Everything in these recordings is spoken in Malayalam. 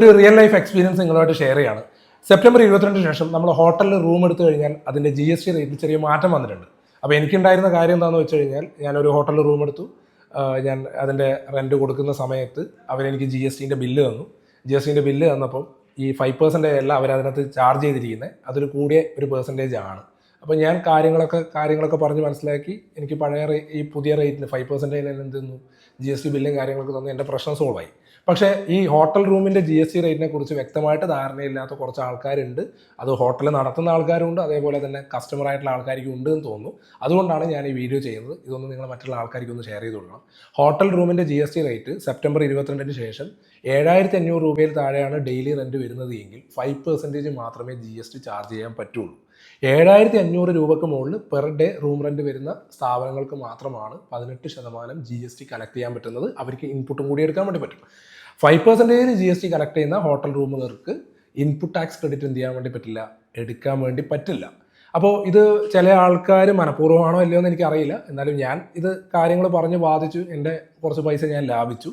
ഒരു റിയൽ ലൈഫ് എക്സ്പീരിയൻസ് നിങ്ങളുമായിട്ട് ഷെയർ ചെയ്യാണ്. സെപ്റ്റംബർ 22 ശേഷം നമ്മൾ ഹോട്ടലിൽ റൂം എടുത്തു കഴിഞ്ഞാൽ അതിൻ്റെ GST റേറ്റിൽ ചെറിയ മാറ്റം വന്നിട്ടുണ്ട്. അപ്പോൾ എനിക്കുണ്ടായിരുന്ന കാര്യം എന്താണെന്ന് വെച്ച് കഴിഞ്ഞാൽ, ഞാനൊരു ഹോട്ടലിൽ റൂം എടുത്തു. ഞാൻ അതിൻ്റെ റെൻറ്റ് കൊടുക്കുന്ന സമയത്ത് അവരെനിക്ക് GSTൻ്റെ ബില്ല് തന്നു. GSTൻ്റെ ബില്ല് തന്നപ്പം ഈ 5% അല്ല അവരതിനകത്ത് ചാർജ് ചെയ്തിരിക്കുന്നത്, അതൊരു കൂടിയ ഒരു പെർസെൻറ്റേജ് ആണ്. അപ്പോൾ ഞാൻ കാര്യങ്ങളൊക്കെ പറഞ്ഞ് മനസ്സിലാക്കി. എനിക്ക് ഈ പുതിയ റേറ്റിന് 5% എന്ത് തന്നു, GST ബില്ലും കാര്യങ്ങളൊക്കെ തന്നു. എൻ്റെ പ്രശ്നം സോൾവ് ആയി. പക്ഷേ ഈ ഹോട്ടൽ റൂമിൻ്റെ GST റേറ്റിനെ കുറിച്ച് വ്യക്തമായിട്ട് ധാരണയില്ലാത്ത കുറച്ച് ആൾക്കാരുണ്ട്. അത് ഹോട്ടൽ നടത്തുന്ന ആൾക്കാരുണ്ട്, അതേപോലെ തന്നെ കസ്റ്റമർ ആയിട്ടുള്ള ആൾക്കാർക്ക് ഉണ്ട് എന്ന് തോന്നുന്നു. അതുകൊണ്ടാണ് ഞാൻ ഈ വീഡിയോ ചെയ്യുന്നത്. ഇതൊന്ന് നിങ്ങൾ മറ്റുള്ള ആൾക്കാർക്ക് ഒന്ന് ഷെയർ ചെയ്ത് കൊടുക്കണം. ഹോട്ടൽ റൂമിൻ്റെ GST റേറ്റ് സെപ്റ്റംബർ 22 ശേഷം 7,500 രൂപയിൽ താഴെയാണ് ഡെയിലി റെൻറ്റ് വരുന്നത് എങ്കിൽ 5% മാത്രമേ GST ചാർജ് ചെയ്യാൻ പറ്റുള്ളൂ. 7,500 രൂപയ്ക്ക് മുകളിൽ പെർ ഡേ റൂം റെൻറ്റ് വരുന്ന സ്ഥാപനങ്ങൾക്ക് മാത്രമാണ് 18% GST കളക്ട് ചെയ്യാൻ പറ്റുന്നത്. അവർക്ക് ഇൻപുട്ടും കൂടി എടുക്കാൻ വേണ്ടി പറ്റും. 5% GST കളക്ട് ചെയ്യുന്ന ഹോട്ടൽ റൂമുകൾക്ക് ഇൻപുട്ട് ടാക്സ് ക്രെഡിറ്റ് എന്ത് ചെയ്യാൻ വേണ്ടി പറ്റില്ല, എടുക്കാൻ വേണ്ടി പറ്റില്ല. അപ്പോൾ ഇത് ചില ആൾക്കാർ മനഃപൂർവ്വമാണോ അല്ലയോ എന്ന് എനിക്കറിയില്ല. എന്നാലും ഞാൻ ഇത് കാര്യങ്ങൾ പറഞ്ഞ് ബാധിച്ചു, എൻ്റെ കുറച്ച് പൈസ ഞാൻ ലാഭിച്ചു.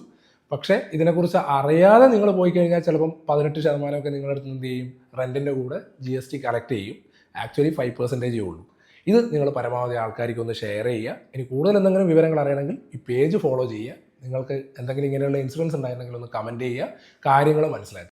പക്ഷേ ഇതിനെക്കുറിച്ച് അറിയാതെ നിങ്ങൾ പോയി കഴിഞ്ഞാൽ ചിലപ്പം 18% നിങ്ങളുടെ അടുത്ത് എന്ത് ചെയ്യും, റെൻറ്റിൻ്റെ കൂടെ GST കളക്ട് ചെയ്യും. ആക്ച്വലി 5% ഉള്ളൂ. ഇത് നിങ്ങൾ പരമാവധി ആൾക്കാർക്ക് ഒന്ന് ഷെയർ ചെയ്യുക. ഇനി കൂടുതൽ എന്തെങ്കിലും വിവരങ്ങൾ അറിയണമെങ്കിൽ ഈ പേജ് ഫോളോ ചെയ്യുക. നിങ്ങൾക്ക് എന്തെങ്കിലും ഇങ്ങനെയുള്ള ഇൻസിഡൻസ് ഉണ്ടായിരുന്നെങ്കിൽ ഒന്ന് കമൻറ്റ് ചെയ്യുക, കാര്യങ്ങൾ മനസ്സിലാക്കുക.